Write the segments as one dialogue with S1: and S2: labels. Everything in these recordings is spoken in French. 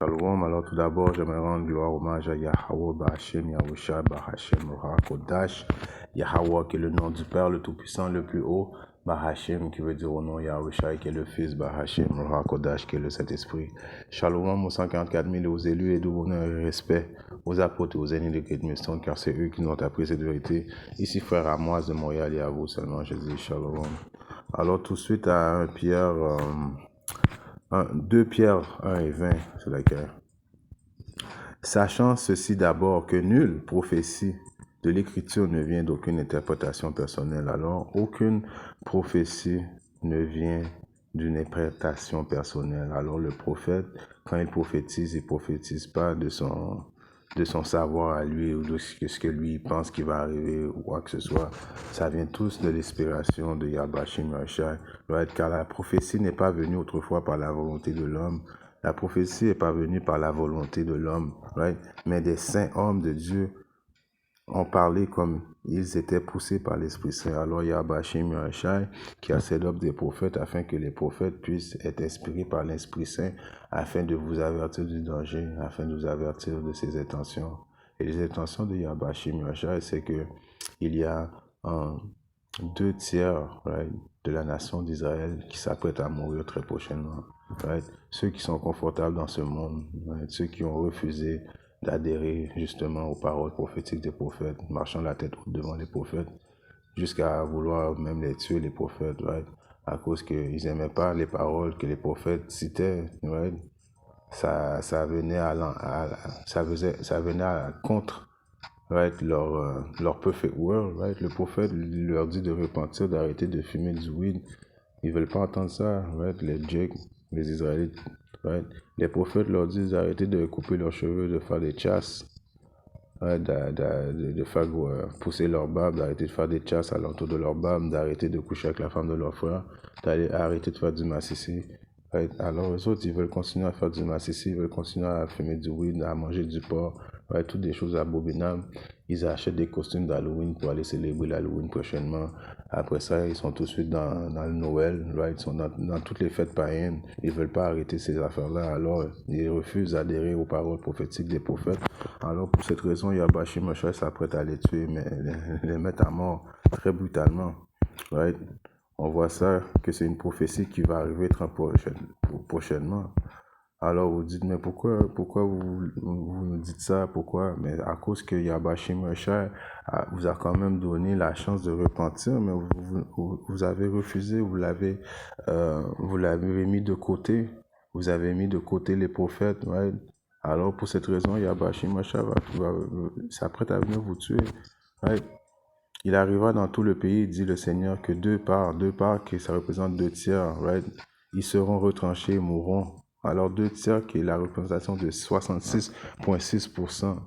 S1: Shalom, alors tout d'abord, j'aimerais rendre gloire, hommage à Yahweh, Bahashem, Yahushua, Bahashem, Kodash, Yahweh qui est le nom du Père, le Tout-Puissant, le plus haut, Bahashem qui veut dire au nom Yahushua qui est le Fils, Bahashem, Kodash qui est le Saint-Esprit. Shalom aux 144 000 aux élus et de bonheur et respect aux apôtres et aux ennemis de Great Millstone, car c'est eux qui nous ont appris cette vérité. Ici, frère Amoise de Montréal et à vous seulement, je dis Shalom. Alors tout de suite à 1 Pierre... 2 Pierre 1 et 20, c'est laquelle. Sachant ceci d'abord que nulle prophétie de l'écriture ne vient d'aucune interprétation personnelle. Alors, aucune prophétie ne vient d'une interprétation personnelle. Alors, le prophète, quand il prophétise pas de son savoir à lui ou de ce que lui pense qui va arriver ou quoi que ce soit. Ça vient tous de l'inspiration de Yahbashim Yahshua. Car la prophétie n'est pas venue autrefois par la volonté de l'homme. La prophétie n'est pas venue par la volonté de l'homme, mais des saints hommes de Dieu ont parlé comme ils étaient poussés par l'Esprit Saint. Alors Yahbashim Yahshua qui a set up des prophètes afin que les prophètes puissent être inspirés par l'Esprit Saint afin de vous avertir du danger, afin de vous avertir de ses intentions. Et les intentions de Yahbashim Yahshua, c'est que il y a 2 tiers de la nation d'Israël qui s'apprête à mourir très prochainement. Ceux qui sont confortables dans ce monde, ceux qui ont refusé d'adhérer justement aux paroles prophétiques des prophètes, marchant la tête haute devant les prophètes, jusqu'à vouloir même les tuer, les prophètes, à cause qu'ils n'aimaient pas les paroles que les prophètes citaient. Ça venait à contre leur perfect world. Le prophète leur dit de repentir, d'arrêter de fumer du weed. Ils veulent pas entendre ça, les Jakes, les Israélites. Les prophètes leur disent d'arrêter de couper leurs cheveux, de faire des chasses, de faire pousser leur barbe, d'arrêter de faire des chasses à l'entour de leur barbe, d'arrêter de coucher avec la femme de leur frère, d'arrêter de faire du massissi. Alors eux autres, ils veulent continuer à faire du massissi, ils veulent continuer à fumer du weed, à manger du porc, toutes des choses abominables. Ils achètent des costumes d'Halloween pour aller célébrer l'Halloween prochainement. Après ça, ils sont tout de suite dans le Noël, ils sont dans toutes les fêtes païennes. Ils ne veulent pas arrêter ces affaires-là, alors ils refusent d'adhérer aux paroles prophétiques des prophètes. Alors pour cette raison, Yahbashim Yahshua s'apprête à les tuer, mais les mettre à mort très brutalement. On voit ça, que c'est une prophétie qui va arriver très prochainement. Alors vous dites, mais pourquoi vous nous dites ça? Pourquoi? Mais à cause que Yahbashim Yahshua vous a quand même donné la chance de repentir, mais vous avez refusé, vous l'avez mis de côté. Vous avez mis de côté les prophètes. Alors pour cette raison, Yahbashim Yahshua s'apprête à venir vous tuer. Il arrivera dans tout le pays, dit le Seigneur, que deux parts, que ça représente 2 tiers, ils seront retranchés et mourront. Alors 2 tiers qui est la représentation de 66,6%.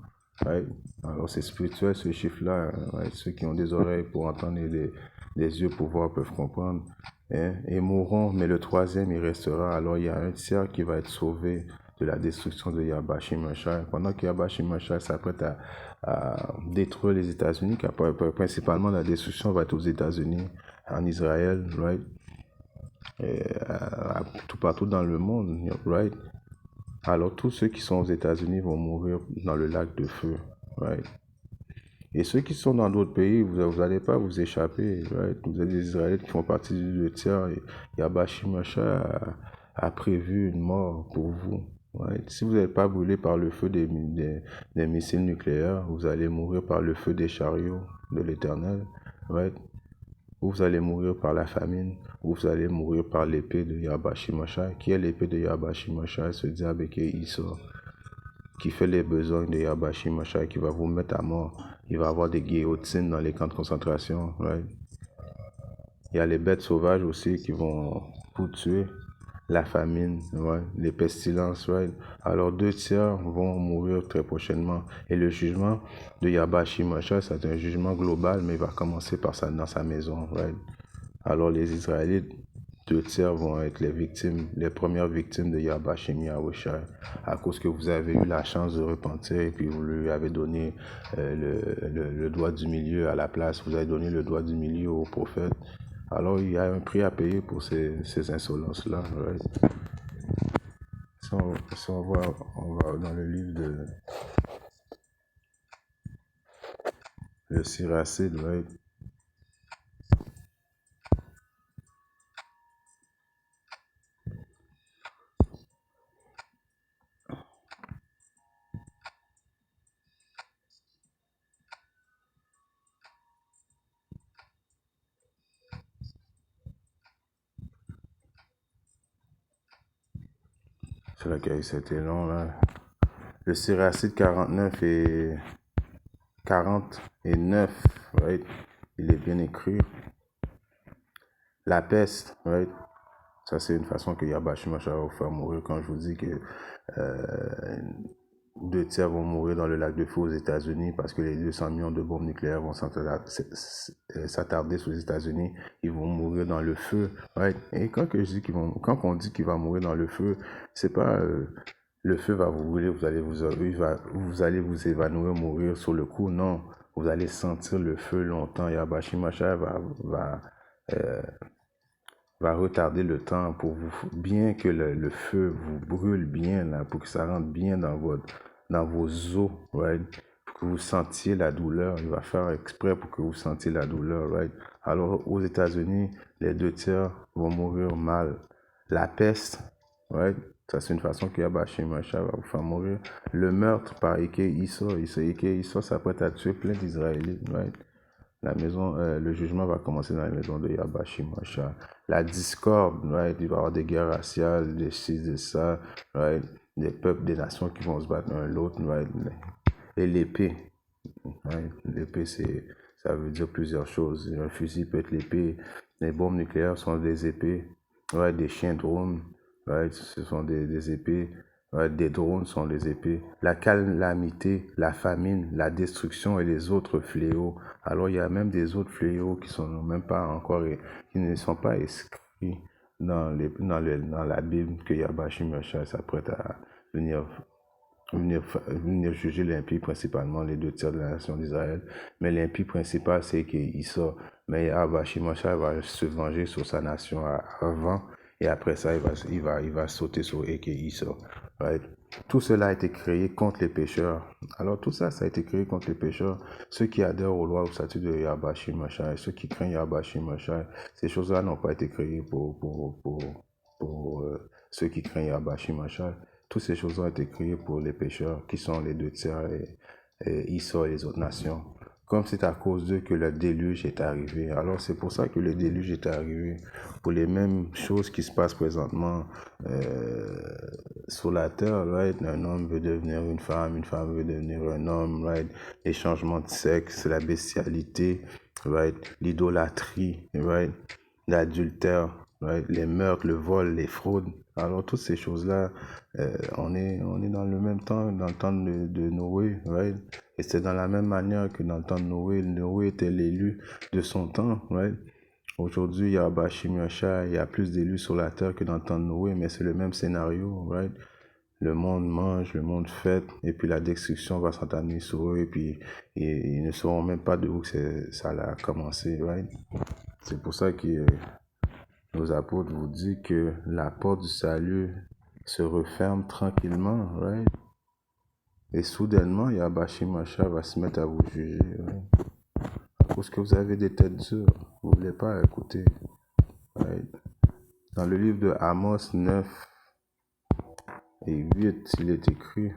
S1: Alors c'est spirituel ce chiffre-là. Ceux qui ont des oreilles pour entendre et des yeux pour voir peuvent comprendre. Et mourront, mais le 3e il restera. Alors il y a 1 tiers qui va être sauvé de la destruction de Yahbashim Yahshua. Pendant que Yahbashim Yahshua s'apprête à détruire les États-Unis, car principalement la destruction va être aux États-Unis, en Israël, et tout partout dans le monde, Alors tous ceux qui sont aux États-Unis vont mourir dans le lac de feu, Et ceux qui sont dans d'autres pays, vous n'allez pas vous échapper, Vous avez des Israélites qui font partie du 2 tiers, et Yahbashim Yahshua a prévu une mort pour vous. Si vous n'êtes pas brûlé par le feu des missiles nucléaires, vous allez mourir par le feu des chariots de l'Éternel, ou vous allez mourir par la famine, ou vous allez mourir par l'épée de Yahbashim Yahshua. Qui est l'épée de Yahbashim Yahshua? Ce diable qui sort, qui fait les besoins de Yahbashim Yahshua, qui va vous mettre à mort. Il va y avoir des guillotines dans les camps de concentration. Il y a les bêtes sauvages aussi qui vont vous tuer. La famine, les pestilences, Alors 2 tiers vont mourir très prochainement. Et le jugement de Yahbashim Yahshua, c'est un jugement global, mais il va commencer par ça dans sa maison, Alors les Israélites, 2 tiers vont être les premières victimes de Yahbashim Yahshua, à cause que vous avez eu la chance de repentir et puis vous lui avez donné le doigt du milieu à la place. Vous avez donné le doigt du milieu au prophète. Alors, il y a un prix à payer pour ces insolences-là. on va dans le livre de le Siracide, right? C'est là qu'il y a eu cet élan, là. Le Siracide 49, right? Il est bien écrit. La peste, right? Ça, c'est une façon que Yabashimashal va vous faire mourir. Quand je vous dis que 2 tiers vont mourir dans le lac de feu aux États-Unis parce que les 200 millions de bombes nucléaires vont s'attarder sur les États-Unis, ils vont mourir dans le feu, right? Et quand on dit qu'il va mourir dans le feu, c'est pas le feu va vous brûler, vous allez vous évanouir, mourir sur le coup, non. Vous allez sentir le feu longtemps. Yabashimashal va retarder le temps pour vous, bien que le feu vous brûle bien, là, pour que ça rentre bien dans vos os, right? Pour que vous sentiez la douleur. Il va faire exprès pour que vous sentiez la douleur, right? Alors, aux États-Unis, les 2 tiers vont mourir mal. La peste, right? Ça, c'est une façon que Yabashimashal va vous faire mourir. Le meurtre par Ike Issa s'apprête à tuer plein d'Israélites, right? Le jugement va commencer dans la maison de Yabashimashal. La discorde, right? Il va y avoir des guerres raciales, des ci, des ça, right? Des peuples, des nations qui vont se battre l'un l'autre, right? Et l'épée, right? L'épée, ça veut dire plusieurs choses. Un fusil peut être l'épée. Les bombes nucléaires sont des épées, right? Des chiens drones, right? Ce sont des épées. Ouais, des drones sont des épées. La calamité, la famine, la destruction et les autres fléaux. Alors il y a même des autres fléaux qui sont même pas encore, qui ne sont pas inscrits dans la Bible que Yabashimashal s'apprête à venir juger l'impie, principalement les 2 tiers de la nation d'Israël. Mais l'impie principal, c'est qu'il sort. Mais Yabashimashal va se venger sur sa nation avant. Et après ça, il va sauter sur Eke Issa. Right? Tout cela a été créé contre les pécheurs. Alors tout ça, ça a été créé contre les pécheurs. Ceux qui adhèrent aux lois, au statut de Yabashimashal, ceux qui craignent Yabashimashal, ces choses-là n'ont pas été créées pour ceux qui craignent Yabashimashal. Toutes ces choses ont été créées pour les pécheurs, qui sont les 2 tiers et Issa et les autres nations. Comme c'est à cause d'eux que le déluge est arrivé. Alors c'est pour ça que le déluge est arrivé. Pour les mêmes choses qui se passent présentement sur la terre, right? Un homme veut devenir une femme veut devenir un homme, right? Les changements de sexe, la bestialité, right? L'idolâtrie, right? L'adultère, right? Les meurtres, le vol, les fraudes. Alors toutes ces choses-là, on est dans le même temps, dans le temps de Noé, right? Et c'est dans la même manière que dans le temps de Noé. Noé était l'élu de son temps, right? Aujourd'hui, il y a Yabashimashal, il y a plus d'élus sur la terre que dans le temps de Noé, mais c'est le même scénario, right? Le monde mange, le monde fête, et puis la destruction va s'entamer sur eux, et puis ils ne sauront même pas de où ça a commencé, right? C'est pour ça que nos apôtres vous disent que la porte du salut se referme tranquillement, right? Et soudainement, Yabashimashal va se mettre à vous juger, right? Parce que vous avez des têtes dures, vous ne voulez pas écouter, right? Dans le livre de Amos 9 et 8, il est écrit: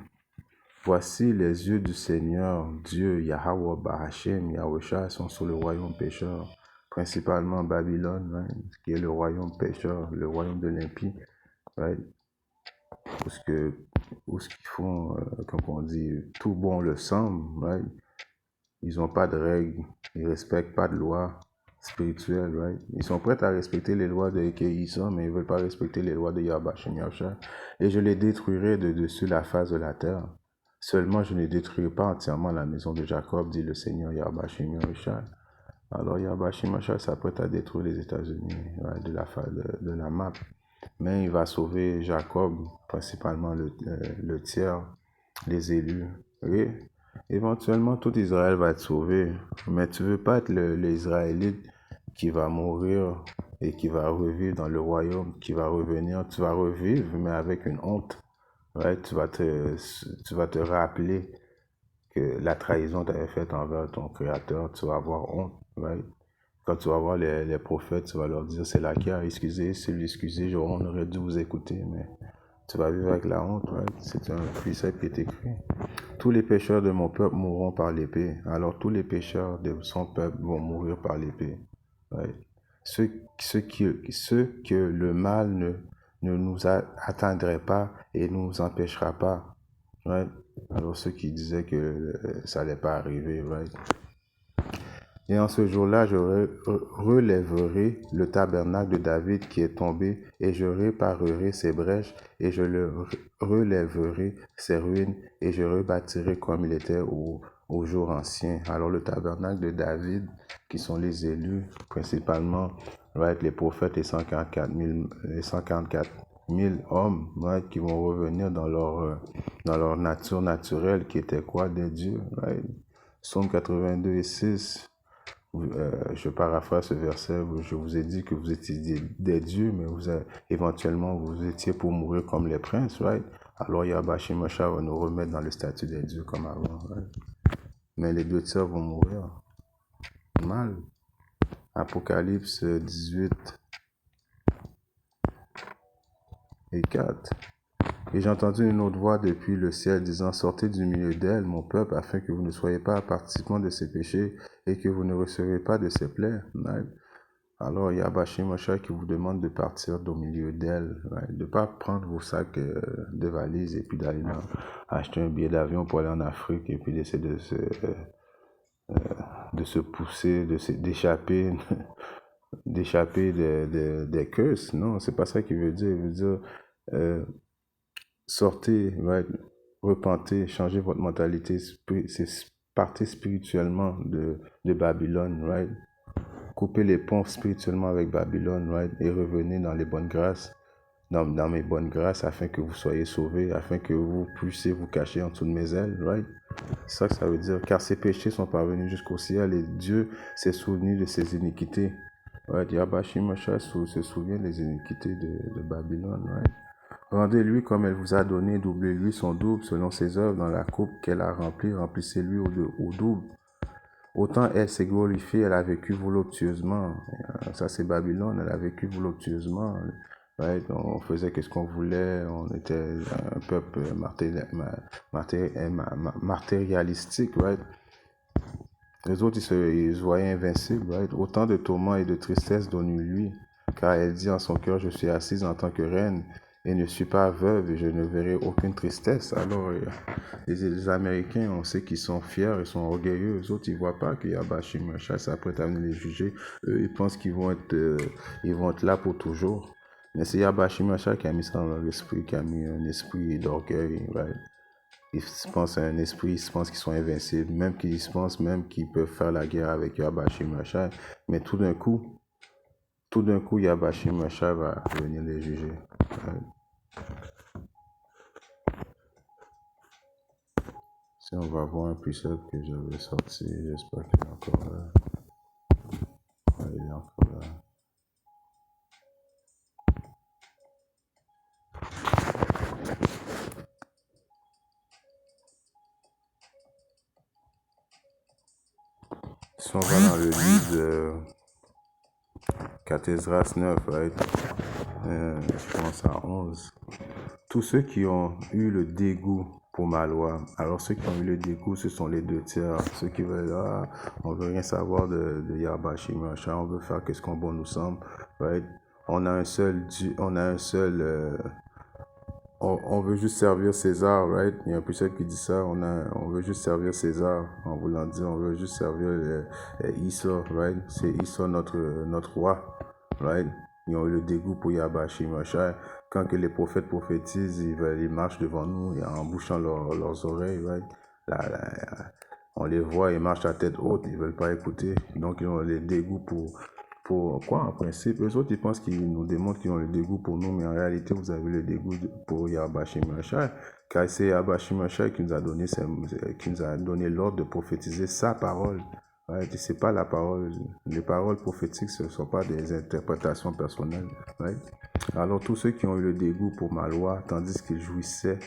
S1: Voici les yeux du Seigneur, Dieu, Yahweh, Bahashem, Yahushua, sont sur le royaume pécheur, principalement Babylone, right? Qui est le royaume pécheur, le royaume de l'impie, right? Parce que, où ce qu'ils font, comme on dit, tout bon le semble, right? Ils n'ont pas de règles, ils ne respectent pas de lois spirituelles, right? Ils sont prêts à respecter les lois de Eke Issa, mais ils ne veulent pas respecter les lois de Yabashimashal. Et je les détruirai de dessus la face de la terre. Seulement, je ne détruirai pas entièrement la maison de Jacob, dit le Seigneur Yabashimashal. Alors Yabashimashal s'apprête à détruire les États-Unis, right, de la map. Mais il va sauver Jacob, principalement le tiers, les élus. Oui. Éventuellement, tout Israël va être sauvé. Mais tu veux pas être l'Israélite qui va mourir et qui va revivre dans le royaume, qui va revenir. Tu vas revivre, mais avec une honte. right? Tu vas te rappeler que la trahison t'avait faite envers ton Créateur, tu vas avoir honte, right? Quand tu vas voir les prophètes, tu vas leur dire, c'est là qui a excusé, c'est lui excusé, on aurait dû vous écouter, mais tu vas vivre avec la honte, right? C'est un précepte qui est écrit. Tous les pécheurs de mon peuple mourront par l'épée, alors tous les pécheurs de son peuple vont mourir par l'épée, right? Ceux que le mal ne nous atteindrait pas et ne nous empêchera pas, right? Alors ceux qui disaient que ça n'allait pas arriver, right? Et en ce jour-là, je relèverai le tabernacle de David qui est tombé, et je réparerai ses brèches, et je le relèverai ses ruines, et je rebâtirai comme il était au jour ancien. Alors le tabernacle de David, qui sont les élus, principalement, right, les prophètes, les 144 000 hommes, right, qui vont revenir dans leur nature naturelle, qui était quoi? Des dieux, right? Psaume 82 et 6. Je paraphrase ce verset, je vous ai dit que vous étiez des dieux, mais éventuellement vous étiez pour mourir comme les princes, right? Alors Yahweh Shemosha va nous remettre dans le statut des dieux comme avant, right? Mais les 2 tiers vont mourir mal. Apocalypse 18 et 4. Et j'ai entendu une autre voix depuis le ciel disant, sortez du milieu d'elle, mon peuple, afin que vous ne soyez pas participants de ses péchés et que vous ne recevez pas de ses plaies. Right? Alors, il y a Bachim Mosha qui vous demande de partir au milieu d'elle, right? De ne pas prendre vos sacs de valises et puis d'aller acheter un billet d'avion pour aller en Afrique et puis d'essayer de se pousser, d'échapper d'échapper des curses. Non, c'est pas ça qu'il veut dire. Il veut dire sortez, right? Repentez, changez votre mentalité, partez spirituellement de Babylone, right? Coupez les ponts spirituellement avec Babylone, right? Et revenez dans les bonnes grâces, dans mes bonnes grâces, afin que vous soyez sauvés, afin que vous puissiez vous cacher en dessous de mes ailes, right? C'est ça que ça veut dire, car ses péchés sont parvenus jusqu'au ciel et Dieu s'est souvenu de ses iniquités. Right? Yahweh Shemosha se souvient des iniquités de Babylone, right? Rendez-lui comme elle vous a donné, doublez-lui son double selon ses œuvres dans la coupe qu'elle a remplie, remplissez-lui au double. Autant elle s'est glorifiée, elle a vécu voluptueusement. Ça, c'est Babylone, elle a vécu voluptueusement. Right? On faisait ce qu'on voulait, on était un peuple matérialistique. Right? Les autres, ils se voyaient invincibles. Right? Autant de tourments et de tristesse donne-lui, car elle dit en son cœur, je suis assise en tant que reine et ne suis pas veuve et je ne verrai aucune tristesse. Alors, les Américains, on sait qu'ils sont fiers, ils sont orgueilleux. Les autres, ils ne voient pas qu'il y a Bachim Mosha, s'apprête à venir les juger. Eux, ils pensent qu'ils vont être là pour toujours. Mais c'est Yahweh Mosha qui a mis ça dans leur esprit, qui a mis un esprit d'orgueil. Right? Ils se pensent à un esprit, ils se pensent qu'ils sont invincibles, même qu'ils se pensent même qu'ils peuvent faire la guerre avec Yahweh Mosha. Mais tout d'un coup, Yahweh Mosha va venir les juger. Right? Si on va voir un précepte que j'avais sorti, j'espère qu'il est encore là. Ouais, il est encore là. Si on va dans le livre de Cathésras 9, right? Je commence à 11. Tous ceux qui ont eu le dégoût pour ma loi. Alors ceux qui ont eu le dégoût, ce sont les 2 tiers. Ceux qui veulent, on veut rien savoir de Yahweh Shemosha, on veut faire ce qu'on bon nous semble. Right? On a un seul Dieu, on veut juste servir César, right? Il y a un précepte qui dit ça, on veut juste servir César, en voulant dire, on veut juste servir Issa, right? C'est Issa notre roi, right? Ils ont eu le dégoût pour Yahweh Shemosha. Quand que les prophètes prophétisent, ils marchent devant nous en bouchant leurs oreilles, right? On les voit, ils marchent à tête haute, ils veulent pas écouter. Donc ils ont le dégoût pour quoi en principe? Eux autres, ils pensent qu'ils nous démontrent qu'ils ont le dégoût pour nous, mais en réalité, vous avez le dégoût pour Yahweh Shemosha, car c'est Yahweh Shemosha qui nous a donné l'ordre de prophétiser sa parole. Right? C'est pas la parole. Les paroles prophétiques, ce ne sont pas des interprétations personnelles. Right? Alors, tous ceux qui ont eu le dégoût pour ma loi, tandis qu'ils jouissaient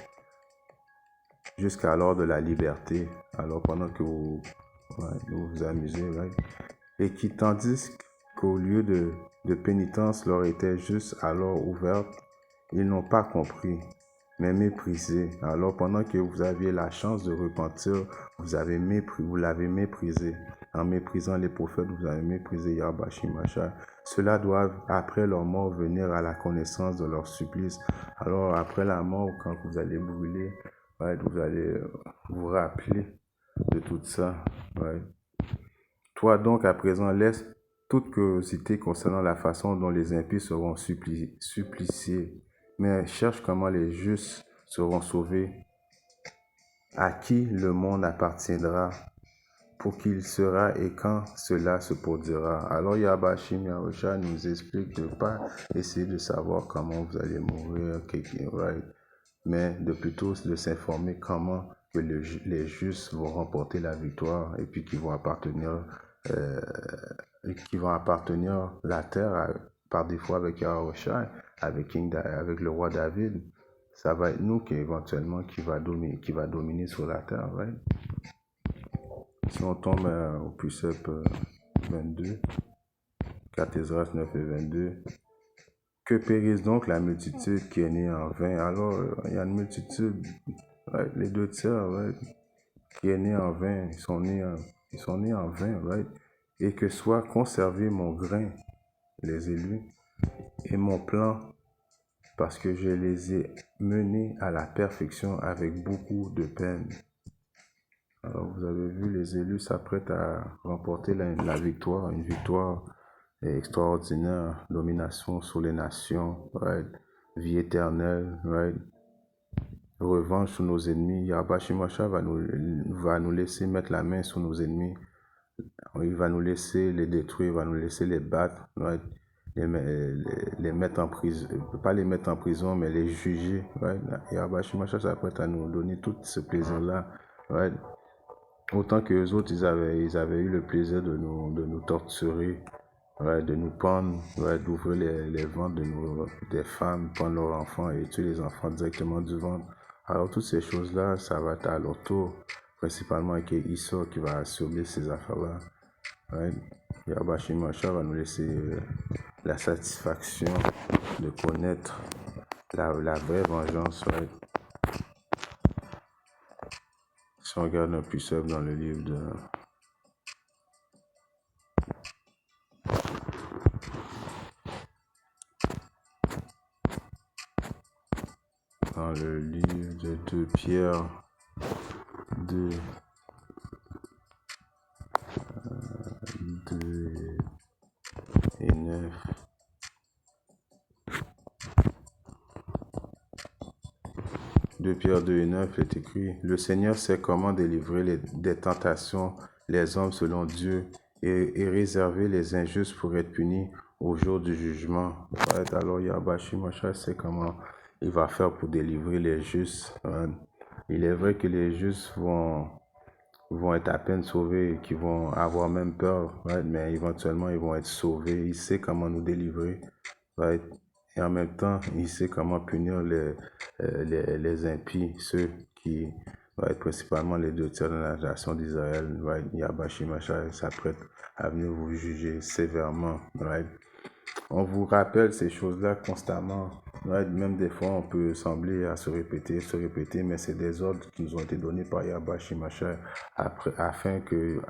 S1: jusqu'alors de la liberté. Alors pendant que vous vous amusez, right? Et qui, tandis qu'au lieu de pénitence leur était juste alors ouverte, ils n'ont pas compris, mais méprisé. Alors pendant que vous aviez la chance de repentir, vous l'avez méprisé. En méprisant les prophètes, vous avez méprisé Yahweh Shimashai. Ceux-là doivent, après leur mort, venir à la connaissance de leur supplice. Alors après la mort, quand vous allez brûler, right, vous allez vous rappeler de tout ça. Right. Toi donc, à présent, laisse toute curiosité concernant la façon dont les impies seront suppliciés, mais cherche comment les justes seront sauvés, à qui le monde appartiendra, pour qui il sera et quand cela se produira. Alors Yabashim Yahusha nous explique de ne pas essayer de savoir comment vous allez mourir, right? Mais de plutôt de s'informer comment que les justes vont remporter la victoire et puis qui vont appartenir la terre par défaut avec Yahushua, avec le roi David. Ça va être nous qui éventuellement qui va dominer sur la terre, right? Si on tombe au précepte 22, 4 Esdras 9 et 22, que périsse donc la multitude qui est née en vain. Alors, il y a une multitude, right? Les 2 tiers, right? Qui est née en vain, ils sont nés en vain, right? Et que soit conservé mon grain, les élus, et mon plan, parce que je les ai menés à la perfection avec beaucoup de peine. Alors, vous avez vu, les élus s'apprêtent à remporter la victoire, une victoire extraordinaire, domination sur les nations, right? Vie éternelle, right? Revanche sur nos ennemis. Yahweh Shimashah va nous laisser mettre la main sur nos ennemis. Il va nous laisser les détruire, il va nous laisser les battre, right? Les mettre en prison, pas les mettre en prison, mais les juger, right? Yahweh Shimashah s'apprête à nous donner tout ce plaisir-là, right? Autant que les autres, ils avaient eu le plaisir de nous torturer, ouais, de nous pendre, ouais, d'ouvrir les ventres des femmes, pendre leurs enfants et tuer les enfants directement du ventre. Alors toutes ces choses-là, ça va être à leur tour, principalement avec Issa qui va assumer ces affaires-là. Ouais. Yahweh Shimashah va nous laisser la satisfaction de connaître la vraie vengeance. Ouais. Si on regarde un plus simple dans le livre de 2 Pierre 2, 2 et 9. 2 Pierre 2 et 9 est écrit: le Seigneur sait comment délivrer des tentations les hommes selon Dieu et réserver les injustes pour être punis au jour du jugement. Ouais, alors Yahweh Shimashah sait comment il va faire pour délivrer les justes. Ouais. Il est vrai que les justes vont être à peine sauvés, qui vont avoir même peur, right? Mais éventuellement ils vont être sauvés. Il sait comment nous délivrer, right? Et en même temps, il sait comment punir les impies, ceux qui vont être principalement les 2 tiers de la nation d'Israël, right? Yahweh Shimashah s'apprête à venir vous juger sévèrement, right? On vous rappelle ces choses-là constamment. Ouais, même des fois, on peut sembler à se répéter, mais c'est des ordres qui nous ont été donnés par Yahweh Shimashah afin que,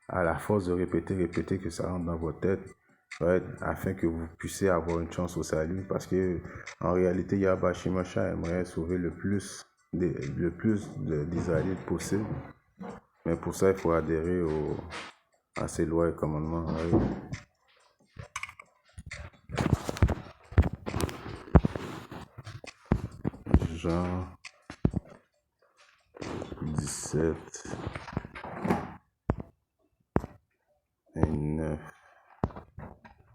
S1: à la force de répéter, que ça rentre dans votre tête, ouais, afin que vous puissiez avoir une chance au salut. Parce que, en réalité, Yahweh Shimashah aimerait sauver le plus d'Israélites possible. Mais pour ça, il faut adhérer à ses lois et commandements. Ouais. Jean 17 et 9.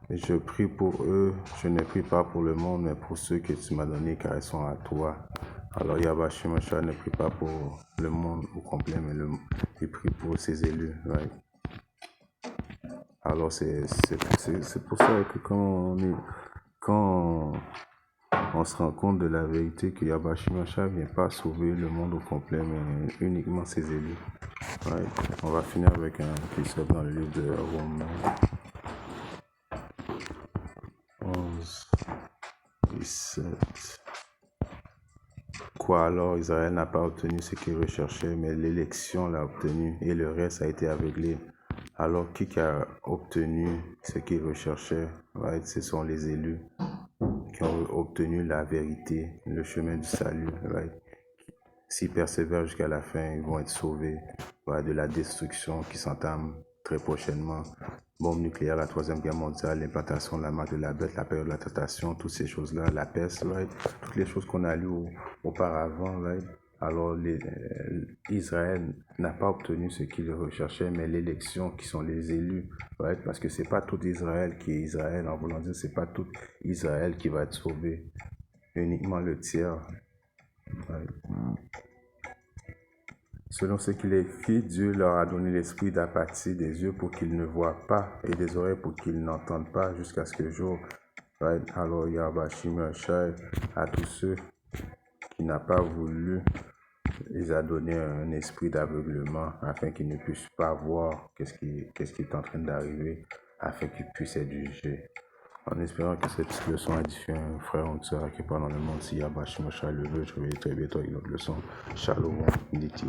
S1: Et je prie pour eux, je ne prie pas pour le monde, mais pour ceux que tu m'as donnés, car ils sont à toi. Alors Yahweh Shimashah ne prie pas pour le monde au complet, mais il prie pour ses élus. Right? Alors c'est pour ça que quand on se rend compte de la vérité que Yahweh Shimashia ne vient pas sauver le monde au complet, mais uniquement ses élus. Ouais. On va finir avec un épisode dans le livre de Romains 11, 17. Quoi alors, Israël n'a pas obtenu ce qu'il recherchait, mais l'élection l'a obtenu et le reste a été aveuglé. Alors, qui a obtenu ce qu'il recherchait? Ouais, ce sont les élus qui ont obtenu la vérité, le chemin du salut. Right? S'ils persévèrent jusqu'à la fin, ils vont être sauvés de la destruction qui s'entame très prochainement. Bombe nucléaire, la Troisième Guerre mondiale, l'implantation de la marque de la bête, la période de la tentation, toutes ces choses-là, la peste, right? Toutes les choses qu'on a lues auparavant. Right? Alors, Israël n'a pas obtenu ce qu'il recherchait, mais l'élection, qui sont les élus, right? Parce que c'est pas tout Israël qui est Israël, en voulant dire, c'est pas tout Israël qui va être sauvé, uniquement le tiers. Right? Selon ce qu'il est écrit, Dieu leur a donné l'esprit d'apathie des yeux pour qu'ils ne voient pas et des oreilles pour qu'ils n'entendent pas jusqu'à ce que le jour. Right? Alors Yahweh Shimashai à tous ceux qui n'ont pas voulu, il a donné un esprit d'aveuglement afin qu'ils ne puissent pas voir qu'est-ce qui est en train d'arriver, afin qu'ils puissent être jugés. En espérant que cette petite leçon a édifié un frère ou une sœur qui parle dans le monde, si Yahweh Shimashai le veut, je vais très bientôt avec une autre leçon. Shalom, Nitié.